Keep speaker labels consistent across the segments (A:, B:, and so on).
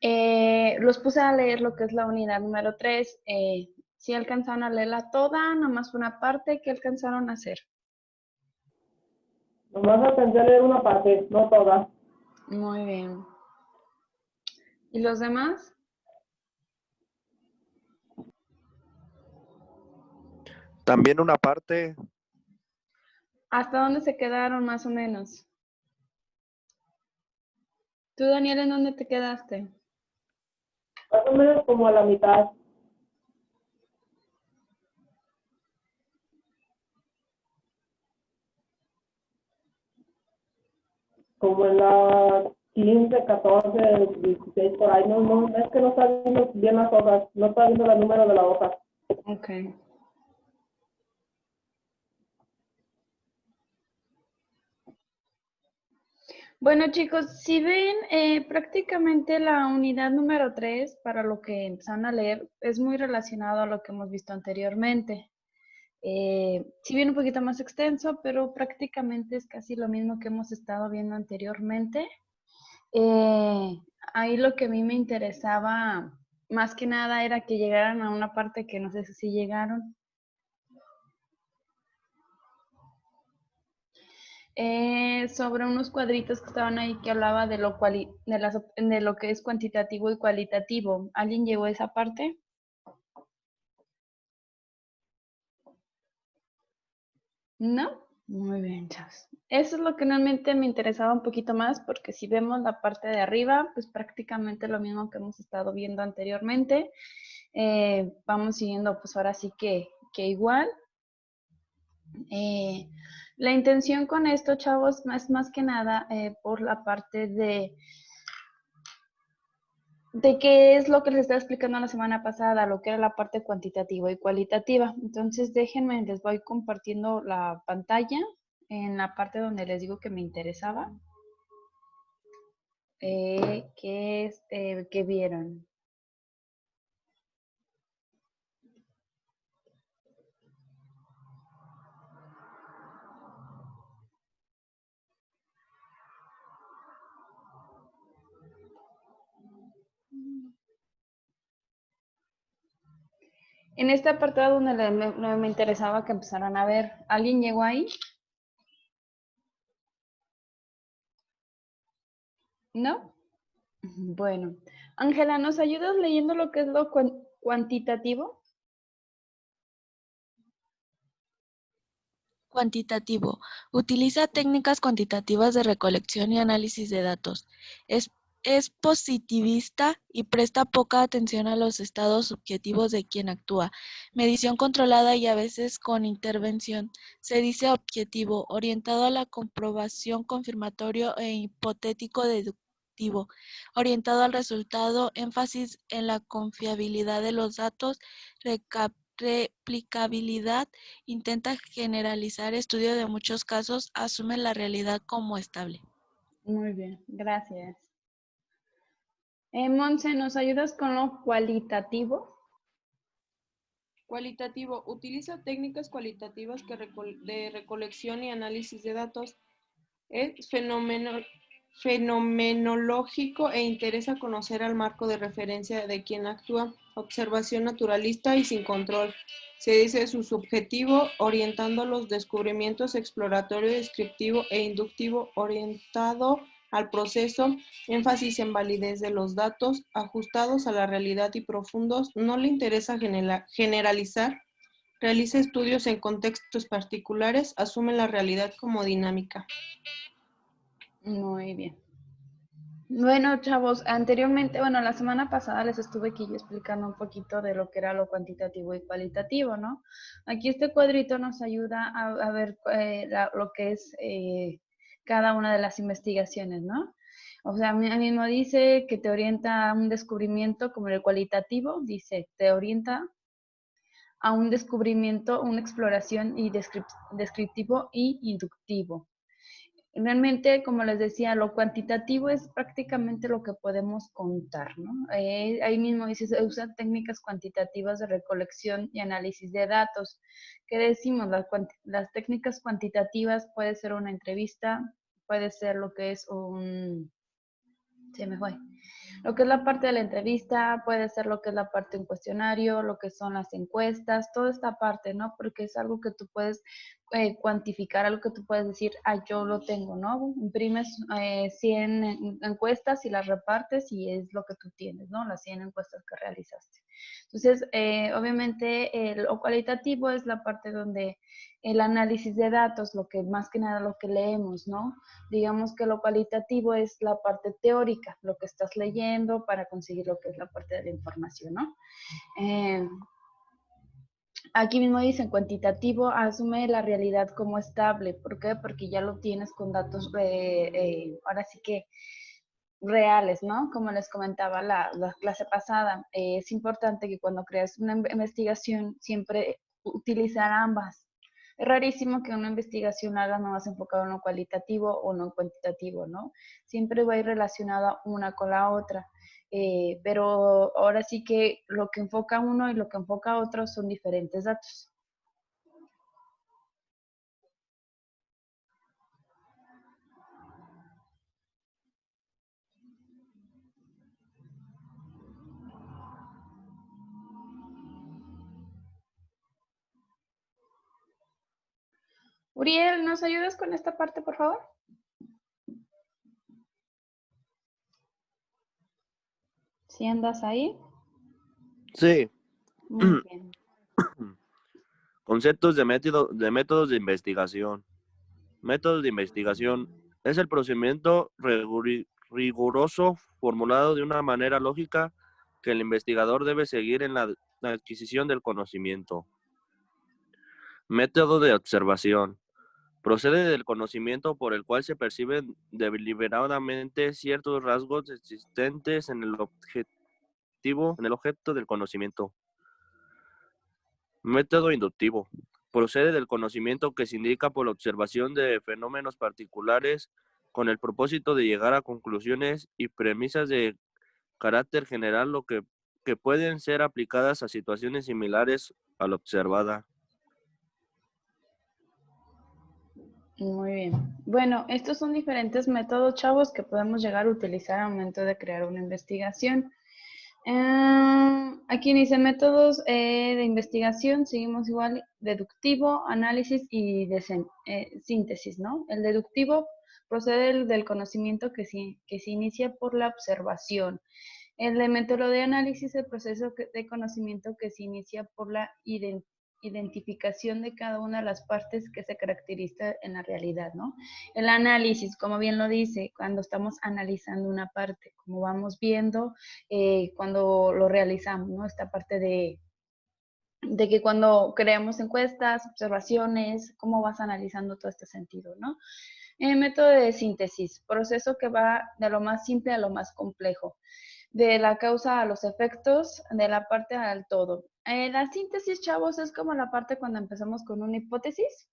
A: Los puse a leer lo que es la unidad número 3. Si alcanzaron a leerla toda, nomás una parte que alcanzaron a hacer.
B: Nomás alcancé a leer una parte, no toda.
A: Muy bien. ¿Y los demás?
C: También una parte.
A: ¿Hasta dónde se quedaron más o menos? ¿Tú, Daniel, en dónde te quedaste?
B: Más o menos como a la mitad. Como en la 15, 14, 16, por ahí. No, es que no está viendo bien las hojas. No está viendo el número de la hoja.
A: Ok. Bueno, chicos, si ven, prácticamente la unidad número 3, para lo que empezaron a leer, es muy relacionado a lo que hemos visto anteriormente. Si bien un poquito más extenso, pero prácticamente es casi lo mismo que hemos estado viendo anteriormente. Eh, Ahí lo que a mí me interesaba más que nada era que llegaran a una parte que no sé si llegaron. Sobre unos cuadritos que estaban ahí que hablaba de de lo que es cuantitativo y cualitativo. ¿Alguien llegó a esa parte? ¿No? Muy bien, chavos. Eso es lo que realmente me interesaba un poquito más, porque si vemos la parte de arriba, pues prácticamente lo mismo que hemos estado viendo anteriormente. Vamos siguiendo, pues ahora sí que igual. Eh, la intención con esto, chavos, es más que nada por la parte de qué es lo que les estaba explicando la semana pasada, lo que era la parte cuantitativa y cualitativa. Entonces, déjenme, les voy compartiendo la pantalla en la parte donde les digo que me interesaba, que vieron. En este apartado donde me interesaba que empezaran a ver, ¿alguien llegó ahí? ¿No? Bueno, Ángela, ¿nos ayudas leyendo lo que es lo cuantitativo?
D: Cuantitativo. Utiliza técnicas cuantitativas de recolección y análisis de datos. Es, es positivista y presta poca atención a los estados subjetivos de quien actúa. Medición controlada y a veces con intervención. Se dice objetivo, orientado a la comprobación, confirmatorio e hipotético deductivo. Orientado al resultado, énfasis en la confiabilidad de los datos, replicabilidad. Intenta generalizar estudio de muchos casos, asume la realidad como estable.
A: Muy bien, gracias. Monse, ¿nos ayudas con lo cualitativo?
E: Cualitativo. Utiliza técnicas cualitativas de recolección y análisis de datos. Es fenomenológico e interesa conocer al marco de referencia de quien actúa. Observación naturalista y sin control. Se dice su subjetivo, orientando los descubrimientos exploratorio, descriptivo e inductivo, orientado al proceso, énfasis en validez de los datos, ajustados a la realidad y profundos, no le interesa generalizar, realiza estudios en contextos particulares, asume la realidad como dinámica.
A: Muy bien. Bueno, chavos, anteriormente, bueno, la semana pasada les estuve aquí explicando un poquito de lo que era lo cuantitativo y cualitativo, ¿no? Aquí este cuadrito nos ayuda a ver lo que es cada una de las investigaciones, ¿no? O sea, mismo dice que te orienta a un descubrimiento como el cualitativo, dice, te orienta a un descubrimiento, una exploración y descriptivo y inductivo. Realmente, como les decía, lo cuantitativo es prácticamente lo que podemos contar, ¿no? Ahí mismo dice, se usan técnicas cuantitativas de recolección y análisis de datos. ¿Qué decimos? Las técnicas cuantitativas puede ser una entrevista, puede ser lo que es se me fue, Lo que es la parte de la entrevista, puede ser lo que es la parte de un cuestionario, lo que son las encuestas, toda esta parte, ¿no? Porque es algo que tú puedes cuantificar, algo que tú puedes decir, ah, yo lo tengo, ¿no? Imprimes 100 encuestas y las repartes y es lo que tú tienes, ¿no? Las 100 encuestas que realizaste. Entonces, obviamente, lo cualitativo es la parte donde el análisis de datos, lo que más que nada lo que leemos, ¿no? Digamos que lo cualitativo es la parte teórica, lo que estás leyendo para conseguir lo que es la parte de la información, ¿no? Aquí mismo dicen, cuantitativo asume la realidad como estable. ¿Por qué? Porque ya lo tienes con datos, ahora sí que reales, ¿no? Como les comentaba la clase pasada, es importante que cuando creas una investigación siempre utilizar ambas. Es rarísimo que una investigación haga nomás enfocado en lo cualitativo o no en cuantitativo, ¿no? Siempre va a ir relacionada una con la otra. Pero ahora sí que lo que enfoca uno y lo que enfoca otro son diferentes datos. Uriel, ¿nos ayudas con esta parte, por favor? ¿Sí andas ahí?
C: Sí.
A: Muy bien.
C: Conceptos de métodos de investigación. Métodos de investigación es el procedimiento riguroso formulado de una manera lógica que el investigador debe seguir en la adquisición del conocimiento. Método de observación. Procede del conocimiento por el cual se perciben deliberadamente ciertos rasgos existentes en el objeto del conocimiento. Método inductivo. Procede del conocimiento que se indica por la observación de fenómenos particulares con el propósito de llegar a conclusiones y premisas de carácter general que pueden ser aplicadas a situaciones similares a la observada.
A: Muy bien. Bueno, estos son diferentes métodos, chavos, que podemos llegar a utilizar al momento de crear una investigación. Aquí dice métodos de investigación, seguimos igual, deductivo, análisis y síntesis, ¿no? El deductivo procede del conocimiento que se inicia por la observación. El de método de análisis, el proceso de conocimiento que se inicia por la identificación de cada una de las partes que se caracteriza en la realidad, ¿no? El análisis, como bien lo dice, cuando estamos analizando una parte, como vamos viendo cuando lo realizamos, ¿no? Esta parte de que cuando creamos encuestas, observaciones, cómo vas analizando todo este sentido, ¿no? El método de síntesis, proceso que va de lo más simple a lo más complejo, de la causa a los efectos, de la parte al todo. La síntesis, chavos, es como la parte cuando empezamos con una hipótesis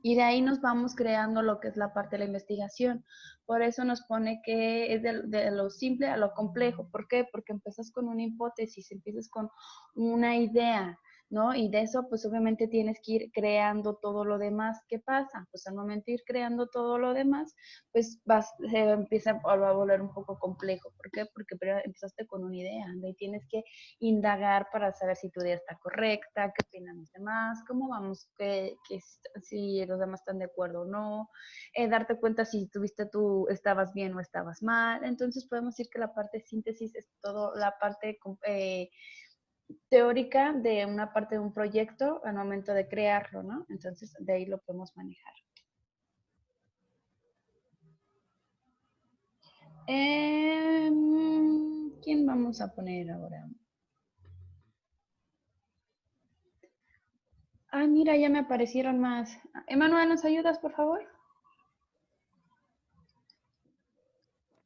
A: y de ahí nos vamos creando lo que es la parte de la investigación. Por eso nos pone que es de lo simple a lo complejo. ¿Por qué? Porque empiezas con una hipótesis, empiezas con una idea, ¿no? Y de eso, pues obviamente tienes que ir creando todo lo demás. ¿Qué pasa? Pues al momento de ir creando todo lo demás, pues se empieza a volver un poco complejo. ¿Por qué? Porque primero empezaste con una idea, y tienes que indagar para saber si tu idea está correcta, qué opinan los demás, cómo vamos, si los demás están de acuerdo o no, darte cuenta si estabas bien o estabas mal. Entonces podemos decir que la parte de síntesis es todo la parte teórica de una parte de un proyecto al momento de crearlo, ¿no? Entonces, de ahí lo podemos manejar. ¿Quién vamos a poner ahora? Ay, mira, ya me aparecieron más. Emanuel, ¿nos ayudas, por favor?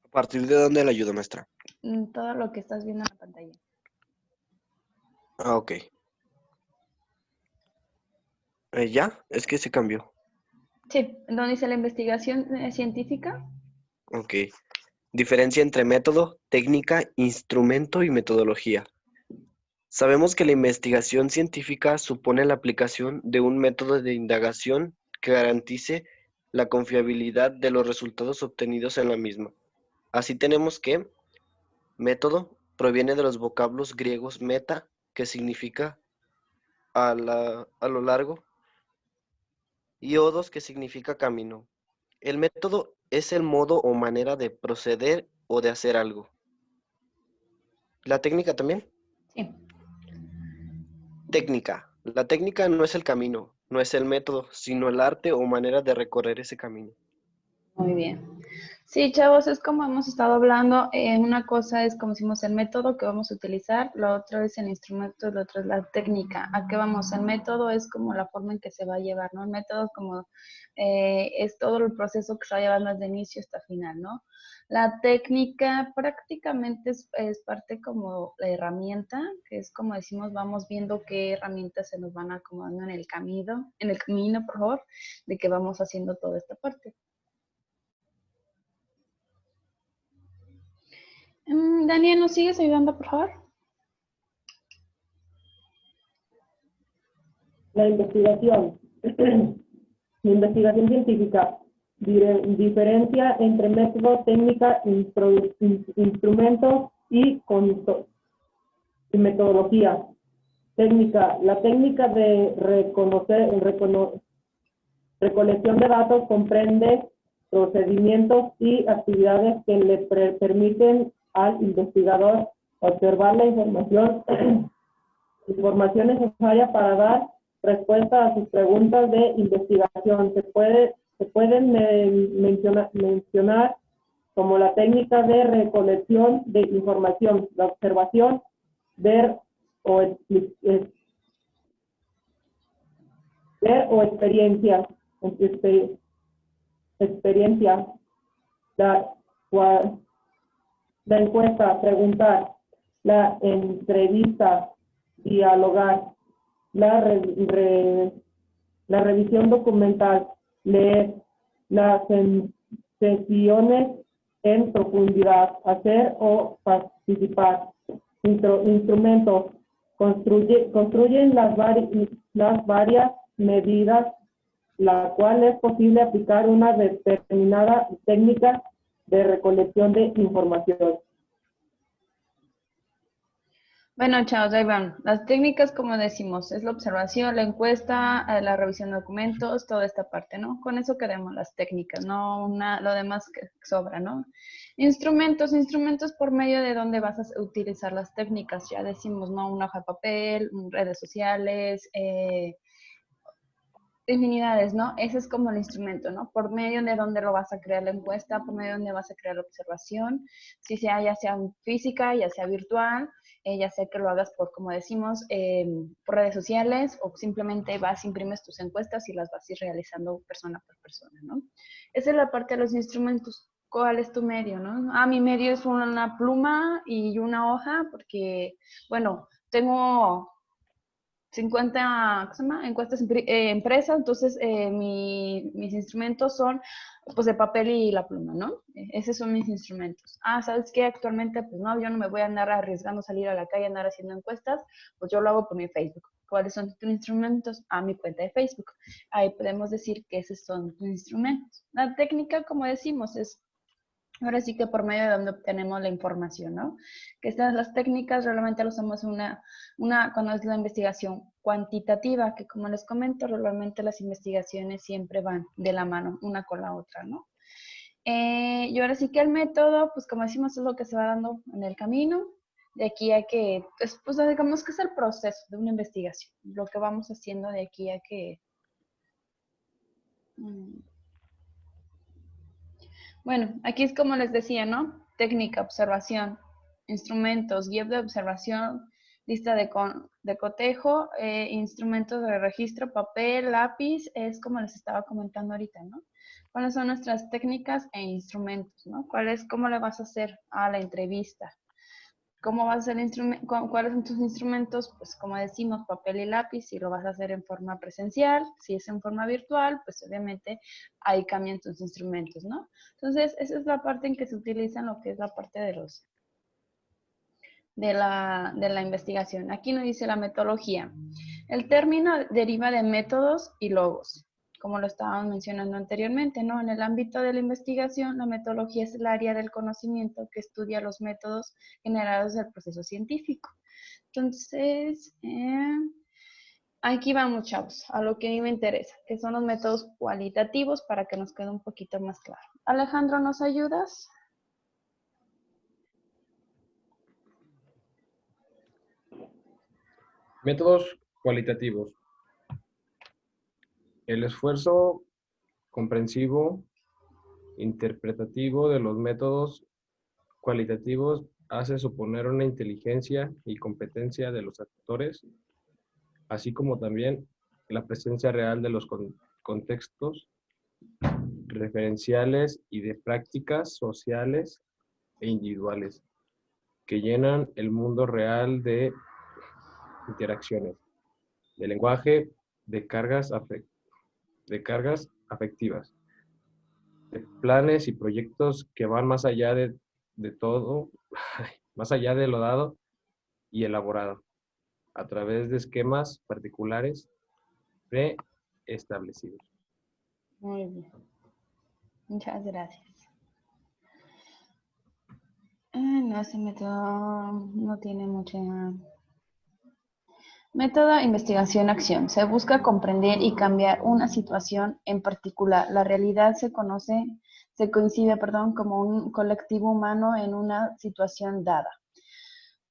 F: ¿A partir de dónde la ayuda, maestra?
A: Todo lo que estás viendo en la pantalla.
F: Ah, ok. ¿Ya? Es que se cambió.
A: Sí, donde dice la investigación científica.
F: Ok. Diferencia entre método, técnica, instrumento y metodología. Sabemos que la investigación científica supone la aplicación de un método de indagación que garantice la confiabilidad de los resultados obtenidos en la misma. Así tenemos que Método proviene de los vocablos griegos meta, que significa a lo largo, y odos, que significa camino. El método es el modo o manera de proceder o de hacer algo. ¿La técnica también?
A: Sí.
F: Técnica. La técnica no es el camino, no es el método, sino el arte o manera de recorrer ese camino.
A: Muy bien. Sí, chavos, es como hemos estado hablando. Una cosa es, como decimos, el método que vamos a utilizar, lo otro es el instrumento, lo otro es la técnica. ¿A qué vamos? El método es como la forma en que se va a llevar, ¿no? El método como es todo el proceso que se va llevando desde inicio hasta final, ¿no? La técnica prácticamente es parte como la herramienta, que es como decimos, vamos viendo qué herramientas se nos van acomodando en el camino, por favor, de que vamos haciendo toda esta parte. Daniel, ¿nos sigues ayudando, por favor?
B: La investigación. La investigación científica diferencia entre método, técnica, instrumentos y metodología. Técnica. La técnica de recolección de datos comprende procedimientos y actividades que le permiten al investigador observar la información necesaria para dar respuesta a sus preguntas de investigación. Se pueden mencionar como la técnica de recolección de información, la observación, ver o experiencia, la encuesta, preguntar, la entrevista, dialogar, la revisión documental, leer, las sesiones en profundidad, hacer o participar. Instrumentos, construyen las varias medidas, la cual es posible aplicar una determinada técnica de recolección de información.
A: Bueno, chavos, ahí van. Las técnicas, como decimos, es la observación, la encuesta, la revisión de documentos, toda esta parte, ¿no? Con eso queremos las técnicas, no lo demás que sobra, ¿no? Instrumentos por medio de donde vas a utilizar las técnicas, ya decimos, ¿no? Una hoja de papel, redes sociales, infinidades, ¿no? Ese es como el instrumento, ¿no? Por medio de donde lo vas a crear la encuesta, por medio de donde vas a crear la observación, si sea ya sea física, ya sea virtual, ya sea que lo hagas por, como decimos, por redes sociales o simplemente vas, imprimes tus encuestas y las vas a ir realizando persona por persona, ¿no? Esa es la parte de los instrumentos. ¿Cuál es tu medio, no? Ah, mi medio es una pluma y una hoja porque, bueno, tengo 50 ¿cómo se llama? Encuestas empresas, entonces mis instrumentos son pues de papel y la pluma, ¿no? Esos son mis instrumentos. Ah, ¿sabes qué? Actualmente pues no, yo no me voy a andar arriesgando a salir a la calle, a andar haciendo encuestas, pues yo lo hago por mi Facebook. ¿Cuáles son tus instrumentos? A mi cuenta de Facebook. Ahí podemos decir que esos son tus instrumentos. La técnica, como decimos, es ahora sí que por medio de donde obtenemos la información, ¿no? Que las técnicas realmente lo usamos cuando es la investigación cuantitativa, que como les comento, realmente las investigaciones siempre van de la mano, una con la otra, ¿no? Y ahora sí que el método, pues como decimos, es lo que se va dando en el camino, de aquí a que, pues digamos que es el proceso de una investigación, lo que vamos haciendo de aquí a que... Bueno, aquí es como les decía, ¿no? Técnica, observación, instrumentos, guía de observación, lista de cotejo, instrumentos de registro, papel, lápiz, es como les estaba comentando ahorita, ¿no? ¿Cuáles son nuestras técnicas e instrumentos, ¿no? ¿Cómo le vas a hacer a la entrevista? ¿Cómo vas a hacer cuáles son tus instrumentos? Pues como decimos, papel y lápiz, si lo vas a hacer en forma presencial, si es en forma virtual, pues obviamente ahí cambian tus instrumentos, ¿no? Entonces, esa es la parte en que se utilizan lo que es la parte de la investigación. Aquí nos dice la metodología. El término deriva de métodos y logos. como lo estábamos mencionando anteriormente, ¿no? En el ámbito de la investigación, la metodología es el área del conocimiento que estudia los métodos generados del proceso científico. Entonces, aquí vamos, chavos, a lo que a mí me interesa, que son los métodos cualitativos para que nos quede un poquito más claro. Alejandro, ¿nos ayudas?
G: Métodos cualitativos. El esfuerzo comprensivo, interpretativo de los métodos cualitativos hace suponer una inteligencia y competencia de los actores, así como también la presencia real de los contextos referenciales y de prácticas sociales e individuales que llenan el mundo real de interacciones, de lenguaje, de cargas afectivas, de planes y proyectos que van más allá de todo, más allá de lo dado y elaborado, a través de esquemas particulares preestablecidos.
A: Muy bien. Muchas gracias. No, ese método no tiene mucha... Método investigación-acción. Se busca comprender y cambiar una situación en particular. La realidad se coincide, como un colectivo humano en una situación dada.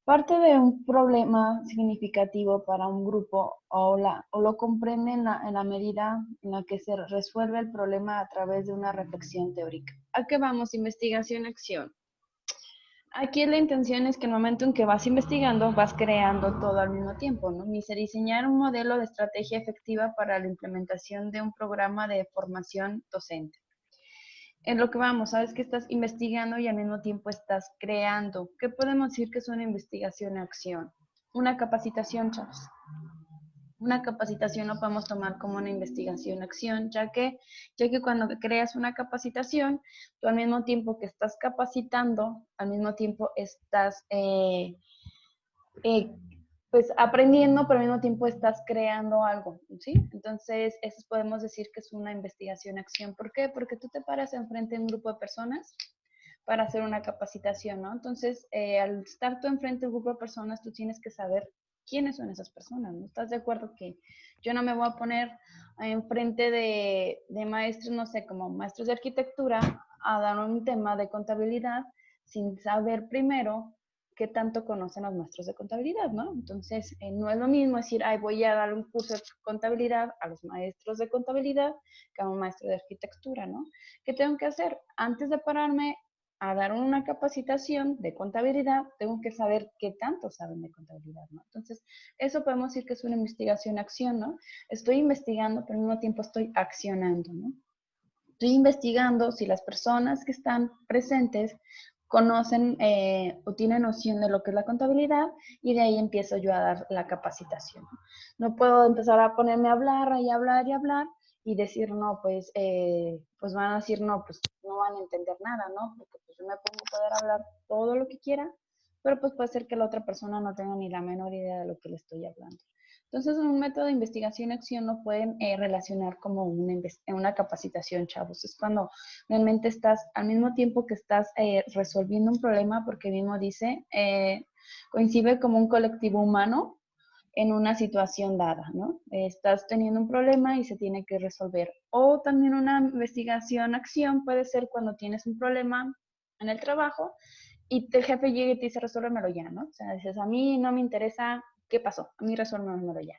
A: Parte de un problema significativo para un grupo o lo comprende en la medida en la que se resuelve el problema a través de una reflexión teórica. ¿A qué vamos? Investigación-acción. Aquí la intención es que en el momento en que vas investigando, vas creando todo al mismo tiempo, ¿no? Diseñar un modelo de estrategia efectiva para la implementación de un programa de formación docente. En lo que vamos, sabes que estás investigando y al mismo tiempo estás creando. ¿Qué podemos decir que es una investigación-acción? Una capacitación, chavos. Una capacitación lo podemos tomar como una investigación-acción, ya que cuando creas una capacitación, tú al mismo tiempo que estás capacitando, al mismo tiempo estás pues aprendiendo, pero al mismo tiempo estás creando algo, ¿sí? Entonces, eso podemos decir que es una investigación-acción. ¿Por qué? Porque tú te paras enfrente de un grupo de personas para hacer una capacitación, ¿no? Entonces, al estar tú enfrente de un grupo de personas, tú tienes que saber quiénes son esas personas, ¿no? ¿Estás de acuerdo que yo no me voy a poner enfrente de maestros, no sé, como maestros de arquitectura, a dar un tema de contabilidad sin saber primero qué tanto conocen los maestros de contabilidad, ¿no? Entonces, no es lo mismo decir, ay, voy a dar un curso de contabilidad a los maestros de contabilidad que a un maestro de arquitectura, ¿no? ¿Qué tengo que hacer? Antes de pararme a dar una capacitación de contabilidad, tengo que saber qué tanto saben de contabilidad, ¿no? Entonces, eso podemos decir que es una investigación-acción, ¿no? Estoy investigando, pero al mismo tiempo estoy accionando, ¿no? Estoy investigando si las personas que están presentes conocen o tienen noción de lo que es la contabilidad y de ahí empiezo yo a dar la capacitación. No puedo empezar a ponerme a hablar y hablar y hablar y decir, no, pues van a decir, no, pues no van a entender nada, ¿no? Porque pues yo me pongo a poder hablar todo lo que quiera, pero pues puede ser que la otra persona no tenga ni la menor idea de lo que le estoy hablando. Entonces, un método de investigación-acción lo pueden relacionar como una capacitación, chavos. Es cuando realmente estás, al mismo tiempo que estás resolviendo un problema, porque mismo dice, coincide como un colectivo humano en una situación dada, ¿no? Estás teniendo un problema y se tiene que resolver. O también una investigación-acción puede ser cuando tienes un problema en el trabajo y el jefe llega y te dice, resuélvemelo ya, ¿no? O sea, dices, a mí no me interesa qué pasó, a mí resuélvemelo ya.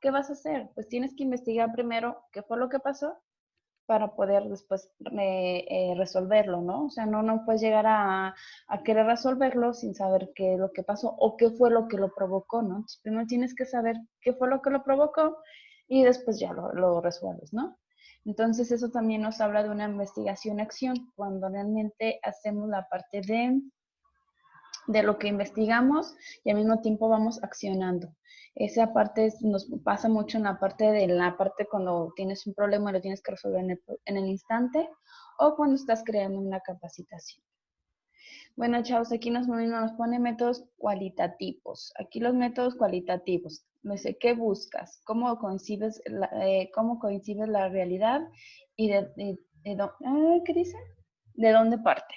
A: ¿Qué vas a hacer? Pues tienes que investigar primero qué fue lo que pasó para poder después resolverlo, ¿no? O sea, no puedes llegar a querer resolverlo sin saber qué es lo que pasó o qué fue lo que lo provocó, ¿no? Entonces, primero tienes que saber qué fue lo que lo provocó y después ya lo resuelves, ¿no? Entonces, eso también nos habla de una investigación-acción, cuando realmente hacemos la parte de lo que investigamos y al mismo tiempo vamos accionando. Esa parte nos pasa mucho en la parte cuando tienes un problema y lo tienes que resolver en el instante o cuando estás creando una capacitación. Bueno, chavos, aquí nos pone métodos cualitativos. Aquí los métodos cualitativos. Me dice, ¿qué buscas? Cómo concibes la realidad? Y ¿qué dice? ¿De dónde parte?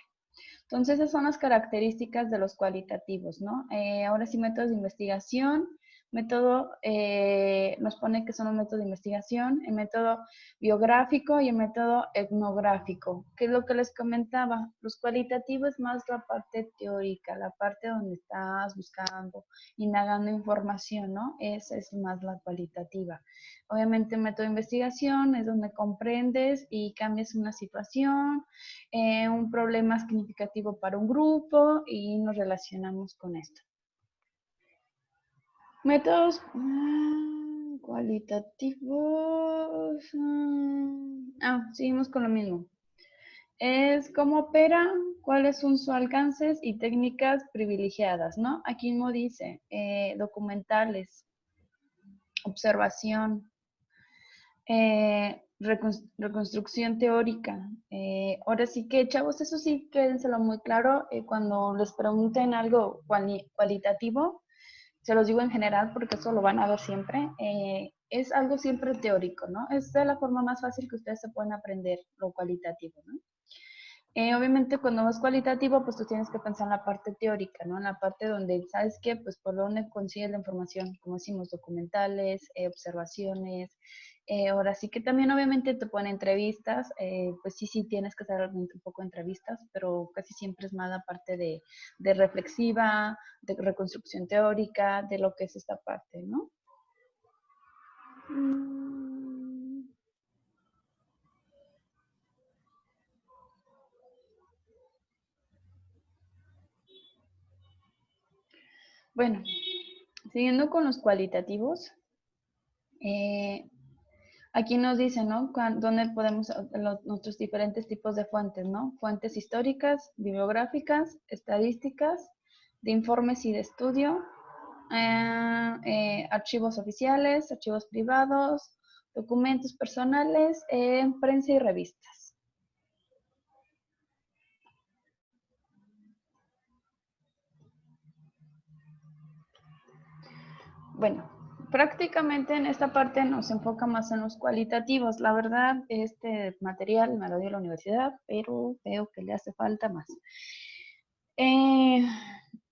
A: Entonces, esas son las características de los cualitativos, ¿no? Ahora sí, métodos de investigación. Nos pone que son un método de investigación, el método biográfico y el método etnográfico. ¿Qué es lo que les comentaba? Los cualitativos es más la parte teórica, la parte donde estás buscando, indagando información, ¿no? Esa es más la cualitativa. Obviamente, el método de investigación es donde comprendes y cambias una situación, un problema significativo para un grupo y nos relacionamos con esto. Métodos cualitativos. Seguimos con lo mismo. Es cómo opera, cuáles son sus alcances y técnicas privilegiadas, ¿no? Aquí mismo dice documentales, observación, reconstrucción teórica. Ahora sí que, chavos, eso sí, quédenselo muy claro. Cuando les pregunten algo cualitativo, se los digo en general porque eso lo van a ver siempre, es algo siempre teórico, ¿no? Es de la forma más fácil que ustedes se pueden aprender lo cualitativo, ¿no? Obviamente cuando es cualitativo, pues tú tienes que pensar en la parte teórica, ¿no? En la parte donde, ¿sabes qué? Pues por dónde consigues la información, como decimos, documentales, observaciones. Ahora sí que también obviamente te ponen entrevistas, pues sí tienes que hacer un poco de entrevistas, pero casi siempre es más la parte de reflexiva, de reconstrucción teórica, de lo que es esta parte, ¿no? Bueno, siguiendo con los cualitativos, aquí nos dice, ¿no? ¿Dónde podemos, nuestros diferentes tipos de fuentes, ¿no? Fuentes históricas, bibliográficas, estadísticas, de informes y de estudio, archivos oficiales, archivos privados, documentos personales, prensa y revistas. Bueno, prácticamente en esta parte nos enfoca más en los cualitativos. La verdad, este material me lo dio la universidad, pero veo que le hace falta más.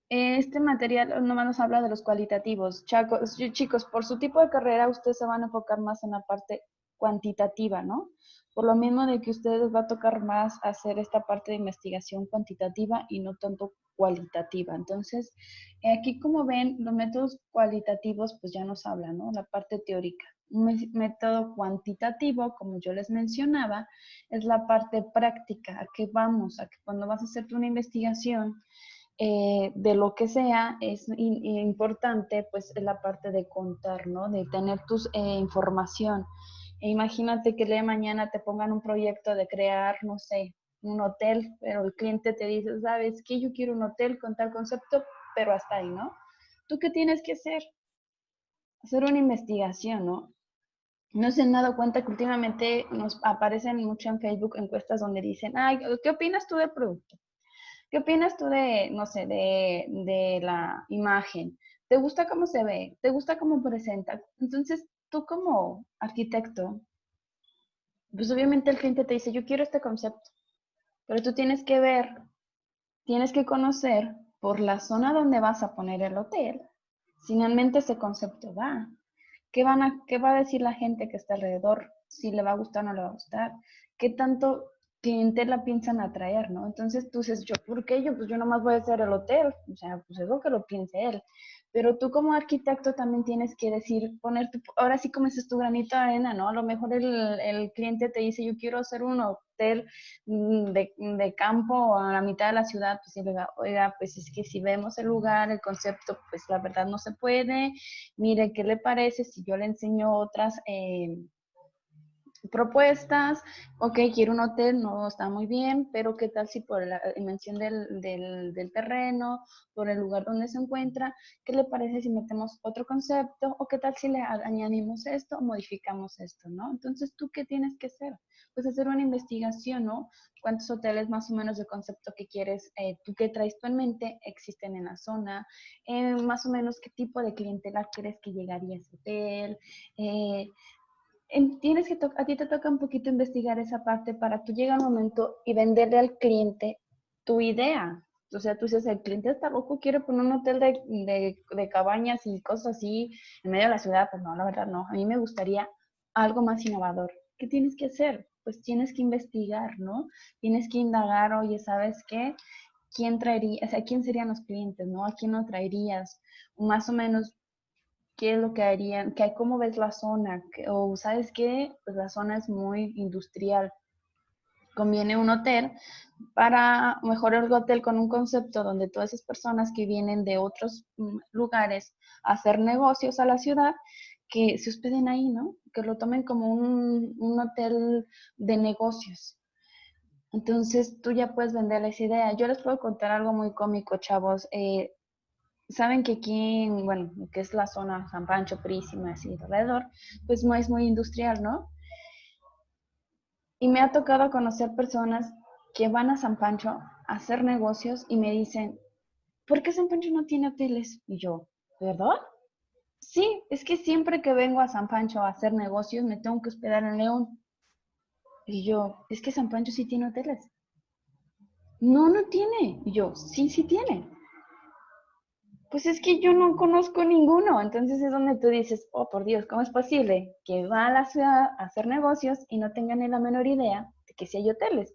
A: Este material nomás nos habla de los cualitativos. Chicos, por su tipo de carrera, ustedes se van a enfocar más en la parte cuantitativa, ¿no? Por lo mismo de que a ustedes les va a tocar más hacer esta parte de investigación cuantitativa y no tanto cualitativa. Entonces, aquí como ven, los métodos cualitativos pues ya nos hablan, ¿no? La parte teórica. Un método cuantitativo, como yo les mencionaba, es la parte práctica. ¿A qué vamos? A que cuando vas a hacerte una investigación, de lo que sea, es importante pues la parte de contar, ¿no? De tener tu información. Imagínate que el día de mañana te pongan un proyecto de crear, no sé, un hotel, pero el cliente te dice, ¿sabes qué? Yo quiero un hotel con tal concepto, pero hasta ahí, ¿no? ¿Tú qué tienes que hacer? Hacer una investigación, ¿no? No se han dado cuenta que últimamente nos aparecen mucho en Facebook encuestas donde dicen, ay, ¿qué opinas tú del producto? ¿Qué opinas tú de, no sé, de la imagen? ¿Te gusta cómo se ve? ¿Te gusta cómo presenta? Entonces, tú como arquitecto, pues obviamente el cliente te dice, yo quiero este concepto, pero tú tienes que ver, tienes que conocer por la zona donde vas a poner el hotel, si realmente ese concepto va. ¿Qué va a decir la gente que está alrededor? Si le va a gustar o no le va a gustar. ¿Qué tanto clientela piensan atraer, no? Entonces tú dices, ¿por qué yo? Pues yo nomás voy a hacer el hotel. O sea, pues es lo que lo piense él. Pero tú como arquitecto también tienes que decir, ahora sí como dices tu granito de arena, ¿no? A lo mejor el cliente te dice, yo quiero hacer un hotel de campo a la mitad de la ciudad, pues oiga, pues es que si vemos el lugar, el concepto, pues la verdad no se puede. Mire, ¿qué le parece si yo le enseño otras propuestas. Ok, quiero un hotel, no está muy bien, pero ¿qué tal si por la dimensión del terreno, por el lugar donde se encuentra, qué le parece si metemos otro concepto? ¿O qué tal si le añadimos esto o modificamos esto, ¿no? Entonces, ¿tú qué tienes que hacer? Pues hacer una investigación, ¿no? ¿Cuántos hoteles más o menos de concepto que quieres, tú que traes tú en mente, existen en la zona? Más o menos, ¿qué tipo de clientela crees que llegaría a ese hotel? Tienes que a ti te toca un poquito investigar esa parte para tú llegar al momento y venderle al cliente tu idea. O sea, tú dices, el cliente está loco, quiere poner un hotel de cabañas y cosas así en medio de la ciudad. Pues no, la verdad no. A mí me gustaría algo más innovador. ¿Qué tienes que hacer? Pues tienes que investigar, ¿no? Tienes que indagar, oye, ¿sabes qué? ¿Quién traería, o sea, quién serían los clientes, ¿no? ¿A quién lo traerías? Más o menos, qué es lo que harían, cómo ves la zona, o sabes qué, pues la zona es muy industrial. Conviene un hotel para, mejor el hotel con un concepto donde todas esas personas que vienen de otros lugares a hacer negocios a la ciudad, que se hospeden ahí, ¿no? Que lo tomen como un hotel de negocios. Entonces tú ya puedes vender esa idea. Yo les puedo contar algo muy cómico, chavos. Saben que aquí, bueno, lo que es la zona San Pancho, Purísima, así alrededor, pues no es muy industrial, ¿no? Y me ha tocado conocer personas que van a San Pancho a hacer negocios y me dicen, ¿por qué San Pancho no tiene hoteles? Y yo, ¿verdad? Sí, es que siempre que vengo a San Pancho a hacer negocios me tengo que hospedar en León. Y yo, es que San Pancho sí tiene hoteles. No, no tiene. Y yo, sí, sí tiene. Pues es que yo no conozco ninguno. Entonces es donde tú dices, oh, por Dios, ¿cómo es posible que va a la ciudad a hacer negocios y no tengan ni la menor idea de que sí hay hoteles?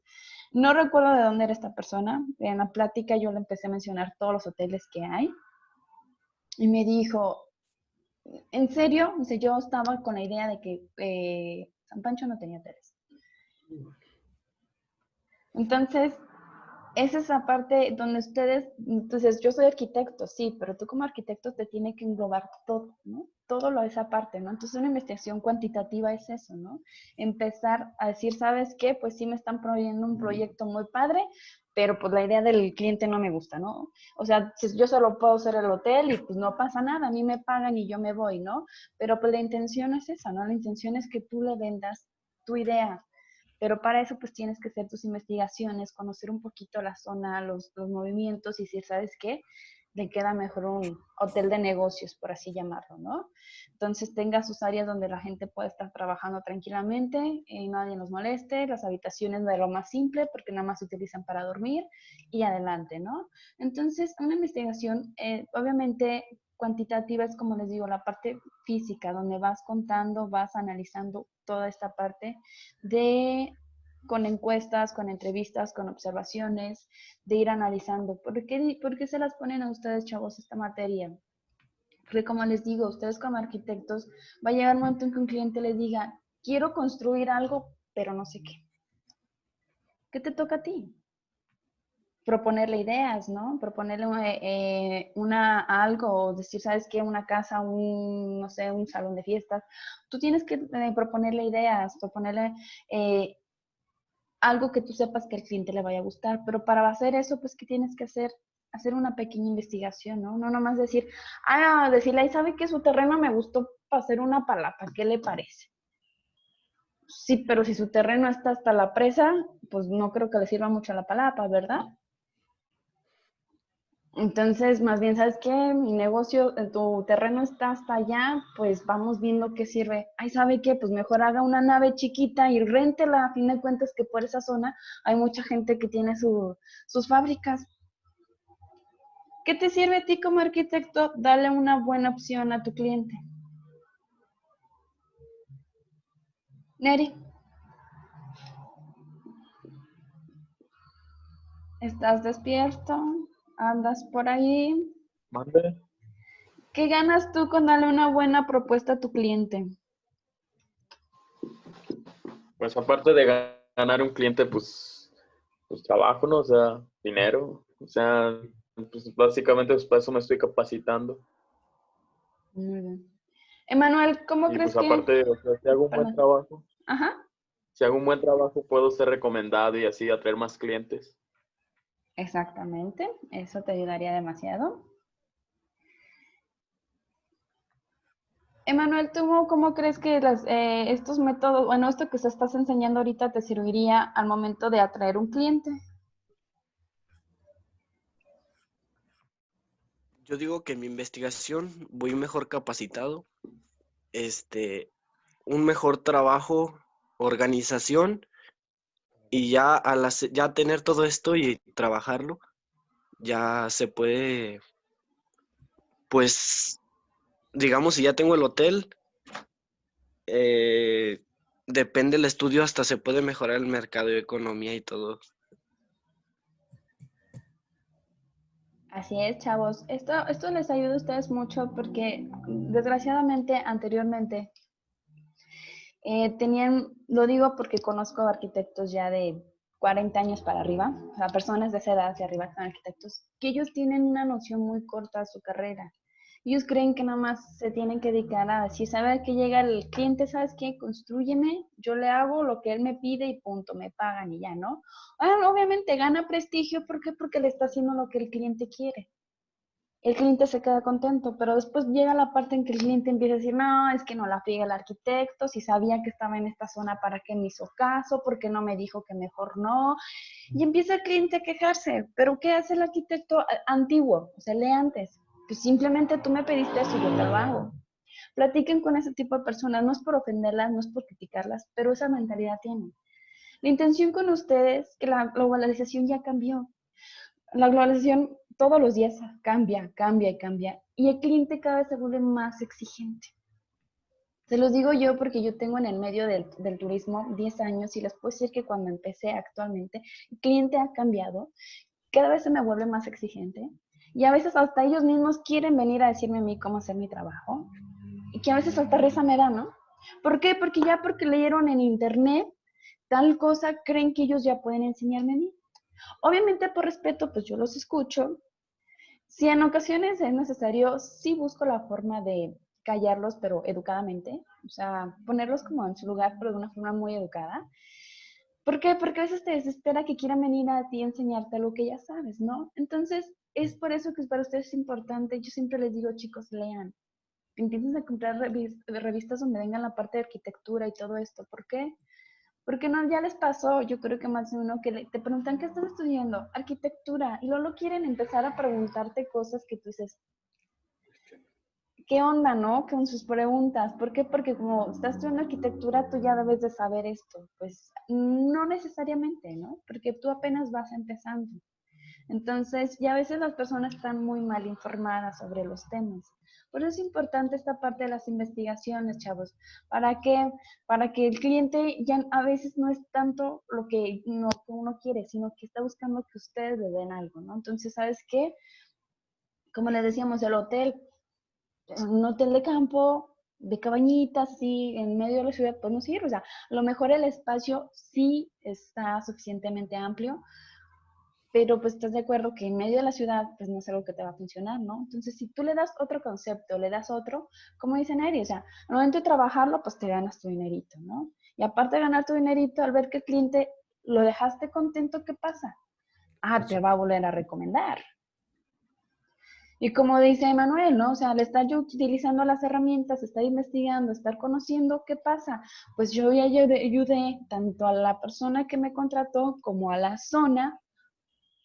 A: No recuerdo de dónde era esta persona. En la plática yo le empecé a mencionar todos los hoteles que hay. Y me dijo, ¿en serio? O sea, yo estaba con la idea de que San Pancho no tenía hoteles. Entonces, es esa parte donde ustedes, entonces yo soy arquitecto, sí, pero tú como arquitecto te tiene que englobar todo, ¿no? Todo lo de esa parte, ¿no? Entonces una investigación cuantitativa es eso, ¿no? Empezar a decir, ¿sabes qué? Pues sí me están proveyendo un proyecto muy padre, pero pues la idea del cliente no me gusta, ¿no? O sea, si yo solo puedo hacer el hotel y pues no pasa nada, a mí me pagan y yo me voy, ¿no? Pero pues la intención es esa, ¿no? La intención es que tú le vendas tu idea, pero para eso pues tienes que hacer tus investigaciones, conocer un poquito la zona, los movimientos y si sabes qué, le queda mejor un hotel de negocios, por así llamarlo, ¿no? Entonces tenga sus áreas donde la gente puede estar trabajando tranquilamente, nadie nos moleste, las habitaciones de lo más simple porque nada más se utilizan para dormir y adelante, ¿no? Entonces una investigación obviamente cuantitativa es como les digo, la parte física, donde vas contando, vas analizando toda esta parte de con encuestas, con entrevistas, con observaciones, de ir analizando. ¿Por qué se las ponen a ustedes, chavos, esta materia? Porque como les digo, ustedes como arquitectos, va a llegar un momento en que un cliente les diga, quiero construir algo, pero no sé qué. ¿Qué te toca a ti? Proponerle ideas, ¿no? Proponerle algo, o decir, ¿sabes qué? Una casa, no sé, un salón de fiestas. Tú tienes que proponerle ideas, proponerle algo que tú sepas que al cliente le vaya a gustar, pero para hacer eso, pues, ¿qué tienes que hacer? Hacer una pequeña investigación, ¿no? No nomás decir, decirle, ahí sabe que su terreno me gustó para hacer una palapa, ¿qué le parece? Sí, pero si su terreno está hasta la presa, pues no creo que le sirva mucho la palapa, ¿verdad? Entonces, más bien, ¿sabes qué? Mi negocio, tu terreno está hasta allá, pues vamos viendo qué sirve. Ay, ¿sabe qué? Pues mejor haga una nave chiquita y réntela. A fin de cuentas que por esa zona hay mucha gente que tiene sus fábricas. ¿Qué te sirve a ti como arquitecto? Darle una buena opción a tu cliente. Neri, ¿estás despierto? ¿Andas por ahí?
H: Mande.
A: ¿Qué ganas tú con darle una buena propuesta a tu cliente?
H: Pues aparte de ganar un cliente, pues trabajo, ¿no? O sea, dinero. O sea, pues básicamente pues, para eso me estoy capacitando.
A: Muy bien. Emanuel, ¿cómo
H: Y
A: crees
H: pues
A: que...
H: aparte, o sea, si hago un buen
A: Perdón.
H: trabajo,
A: Ajá.
H: si hago un buen trabajo puedo ser recomendado y así atraer más clientes.
A: Exactamente, eso te ayudaría demasiado. Emanuel, ¿tú cómo crees que estos métodos, bueno, esto que se estás enseñando ahorita te serviría al momento de atraer un cliente?
F: Yo digo que en mi investigación voy mejor capacitado, un mejor trabajo, organización, y ya ya tener todo esto y trabajarlo, ya se puede, pues, digamos, si ya tengo el hotel, depende del estudio, hasta se puede mejorar el mercado de economía y todo.
A: Así es, chavos. Esto les ayuda a ustedes mucho porque desgraciadamente anteriormente lo digo porque conozco arquitectos ya de 40 años para arriba, o sea, personas de esa edad hacia arriba que son arquitectos, que ellos tienen una noción muy corta de su carrera. Ellos creen que nada más se tienen que dedicar a decir, sabe que llega el cliente, ¿sabes qué? Constrúyeme, yo le hago lo que él me pide y punto, me pagan y ya, ¿no? Obviamente gana prestigio, ¿por qué? Porque le está haciendo lo que el cliente quiere. El cliente se queda contento, pero después llega la parte en que el cliente empieza a decir, no, es que no la friega el arquitecto, si sabía que estaba en esta zona, ¿para qué me hizo caso? ¿Por qué no me dijo que mejor no? Y empieza el cliente a quejarse, pero ¿qué hace el arquitecto antiguo? O sea, lee antes. Pues simplemente tú me pediste eso y yo te lo hago. Platiquen con ese tipo de personas, no es por ofenderlas, no es por criticarlas, pero esa mentalidad tienen. La intención con ustedes, que la globalización ya cambió. La globalización todos los días cambia, cambia y cambia. Y el cliente cada vez se vuelve más exigente. Se los digo yo porque yo tengo en el medio del turismo 10 años y les puedo decir que cuando empecé actualmente, el cliente ha cambiado. Cada vez se me vuelve más exigente. Y a veces hasta ellos mismos quieren venir a decirme a mí cómo hacer mi trabajo. Y que a veces hasta risa me da, ¿no? ¿Por qué? Porque leyeron en internet tal cosa, creen que ellos ya pueden enseñarme a mí. Obviamente por respeto, pues yo los escucho. Si en ocasiones es necesario, sí busco la forma de callarlos, pero educadamente. O sea, ponerlos como en su lugar, pero de una forma muy educada. ¿Por qué? Porque a veces te desespera que quieran venir a ti a enseñarte algo que ya sabes, ¿no? Entonces, es por eso que para ustedes es importante. Yo siempre les digo, chicos, lean. Empiecen a comprar revistas donde vengan la parte de arquitectura y todo esto. ¿Por qué? Porque no, ya les pasó, yo creo que más de uno, que te preguntan, ¿qué estás estudiando? Arquitectura. Y luego quieren empezar a preguntarte cosas que tú dices, ¿qué onda, no? Con sus preguntas. ¿Por qué? Porque como estás estudiando arquitectura, tú ya debes de saber esto. Pues no necesariamente, ¿no? Porque tú apenas vas empezando. Entonces, ya a veces las personas están muy mal informadas sobre los temas. Por eso es importante esta parte de las investigaciones, chavos. ¿Para qué? Para que el cliente ya a veces no es tanto lo que uno quiere, sino que está buscando que ustedes le den algo, ¿no? Entonces, ¿sabes qué? Como les decíamos, el hotel, un hotel de campo, de cabañitas, así, en medio de la ciudad, pues no sirve. O sea, a lo mejor el espacio sí está suficientemente amplio, pero pues estás de acuerdo que en medio de la ciudad pues no es algo que te va a funcionar, ¿no? Entonces, si tú le das otro concepto, le das otro, como dice Neri, o sea, al momento de trabajarlo, pues te ganas tu dinerito, ¿no? Y aparte de ganar tu dinerito, al ver que el cliente lo dejaste contento, ¿qué pasa? Te va a volver a recomendar. Y como dice Emanuel, ¿no? O sea, al estar yo utilizando las herramientas, estar investigando, estar conociendo, ¿qué pasa? Pues yo ya ayudé tanto a la persona que me contrató como a la zona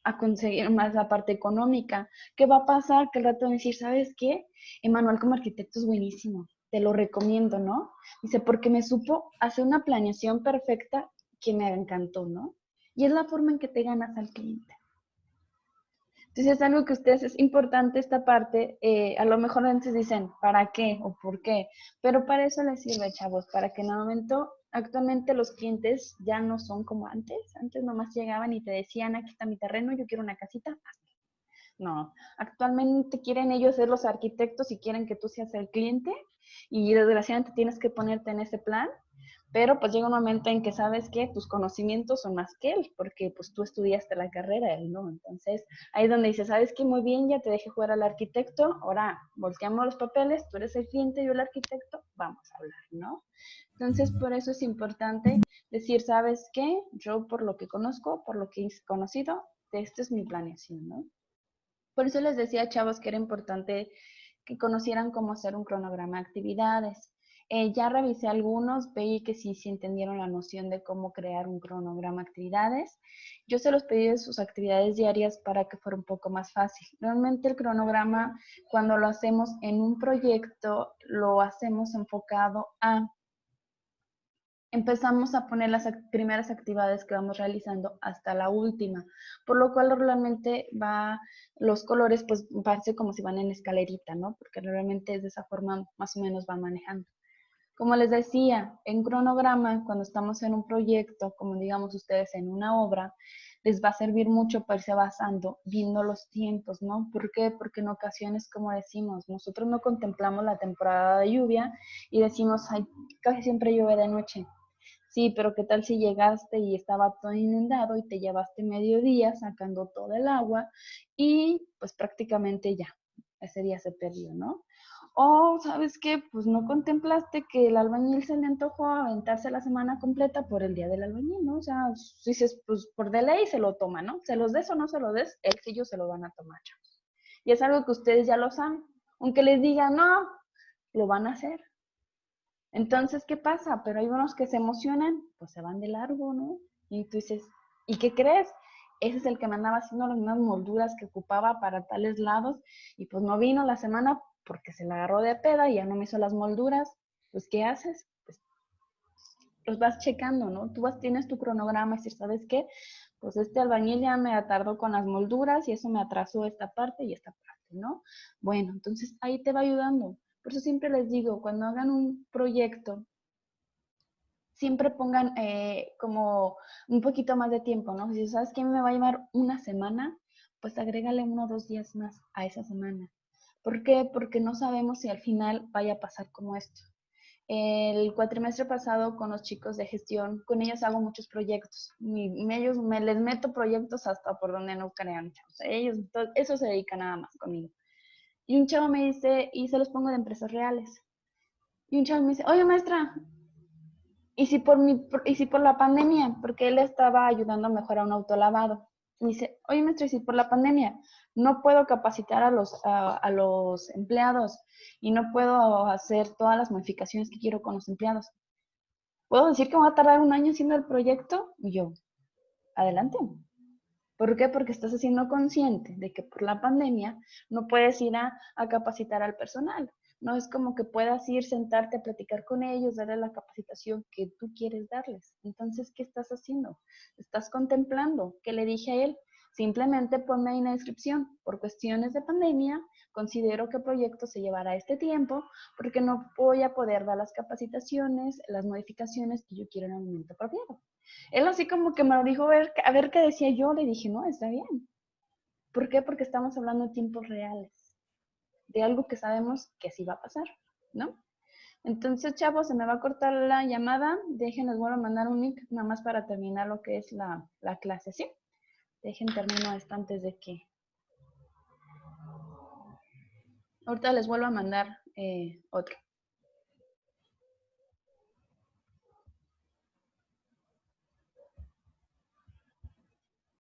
A: a conseguir más la parte económica. ¿Qué va a pasar? Que el rato van a decir, ¿sabes qué? Emanuel como arquitecto es buenísimo, te lo recomiendo, ¿no? Dice, porque me supo hacer una planeación perfecta que me encantó, ¿no? Y es la forma en que te ganas al cliente. Entonces es algo que ustedes es importante esta parte, a lo mejor antes dicen, ¿para qué o por qué? Pero para eso les sirve, chavos, para que en el momento, actualmente los clientes ya no son como antes nomás llegaban y te decían, aquí está mi terreno, yo quiero una casita. No, actualmente quieren ellos ser los arquitectos y quieren que tú seas el cliente y desgraciadamente tienes que ponerte en ese plan Pero pues llega un momento en que sabes que tus conocimientos son más que él, porque pues tú estudiaste la carrera, él no. Entonces ahí es donde dices, sabes que muy bien, ya te dejé jugar al arquitecto, ahora volteamos los papeles, tú eres el cliente, yo el arquitecto, vamos a hablar, ¿no? Entonces por eso es importante decir, ¿sabes qué? Yo por lo que conozco, por lo que he conocido, esta es mi planeación, ¿no? Por eso les decía, chavos, que era importante que conocieran cómo hacer un cronograma de actividades. Ya revisé algunos, veí que sí entendieron la noción de cómo crear un cronograma de actividades. Yo se los pedí de sus actividades diarias para que fuera un poco más fácil. Realmente el cronograma, cuando lo hacemos en un proyecto, lo hacemos enfocado a empezamos a poner las primeras actividades que vamos realizando hasta la última, por lo cual realmente los colores pues parece como si van en escalerita, ¿no? Porque realmente es de esa forma más o menos va manejando. Como les decía, en cronograma, cuando estamos en un proyecto, como digamos ustedes en una obra, les va a servir mucho para irse basando, viendo los tiempos, ¿no? ¿Por qué? Porque en ocasiones, como decimos, nosotros no contemplamos la temporada de lluvia y decimos, ay, casi siempre llueve de noche. Sí, pero ¿qué tal si llegaste y estaba todo inundado y te llevaste medio día sacando todo el agua y pues prácticamente ya, ese día se perdió, ¿no? O, ¿sabes qué? Pues no contemplaste que el albañil se le antojó aventarse la semana completa por el día del albañil, ¿no? O sea, dices, pues por de ley se lo toma, ¿no? Se los des o no se los des, él sí ellos se lo van a tomar, chavos. Y es algo que ustedes ya lo saben. Aunque les digan, no, lo van a hacer. Entonces, ¿qué pasa? Pero hay unos que se emocionan, pues se van de largo, ¿no? Y tú dices, ¿y qué crees? Ese es el que me andaba haciendo las mismas molduras que ocupaba para tales lados y pues no vino la semana porque se la agarró de peda y ya no me hizo las molduras. Pues, ¿qué haces? Pues los vas checando, ¿no? Tienes tu cronograma y si sabes qué, pues este albañil ya me tardó con las molduras y eso me atrasó esta parte y esta parte, ¿no? Bueno, entonces ahí te va ayudando. Por eso siempre les digo, cuando hagan un proyecto, siempre pongan como un poquito más de tiempo, ¿no? Si sabes que me va a llevar una semana, pues agrégale 1 o 2 días más a esa semana. ¿Por qué? Porque no sabemos si al final vaya a pasar como esto. El cuatrimestre pasado con los chicos de gestión, con ellos hago muchos proyectos. Ellos les meto proyectos hasta por donde no crean. O sea, ellos, eso se dedica nada más conmigo. Y un chavo me dice, y se los pongo de empresas reales. Y un chavo me dice, oye maestra, ¿y si por la pandemia? Porque él estaba ayudando a mejorar un autolavado. Me dice, oye maestra, ¿y si por la pandemia no puedo capacitar a los empleados y no puedo hacer todas las modificaciones que quiero con los empleados? ¿Puedo decir que me va a tardar 1 año haciendo el proyecto? Y yo, adelante. ¿Por qué? Porque estás siendo consciente de que por la pandemia no puedes ir a capacitar al personal. No es como que puedas ir, sentarte a platicar con ellos, darles la capacitación que tú quieres darles. Entonces, ¿qué estás haciendo? Estás contemplando. ¿Qué le dije a él? Simplemente ponme ahí una descripción. Por cuestiones de pandemia, considero que el proyecto se llevará este tiempo porque no voy a poder dar las capacitaciones, las modificaciones que yo quiero en el momento apropiado. Él así como que me lo dijo a ver qué decía yo, le dije, no, está bien. ¿Por qué? Porque estamos hablando de tiempos reales, de algo que sabemos que así va a pasar, ¿no? Entonces, chavos, se me va a cortar la llamada. Déjenles, vuelvo a mandar un link nada más para terminar lo que es la clase, ¿sí? Dejen termino esto antes de que... Ahorita les vuelvo a mandar otro.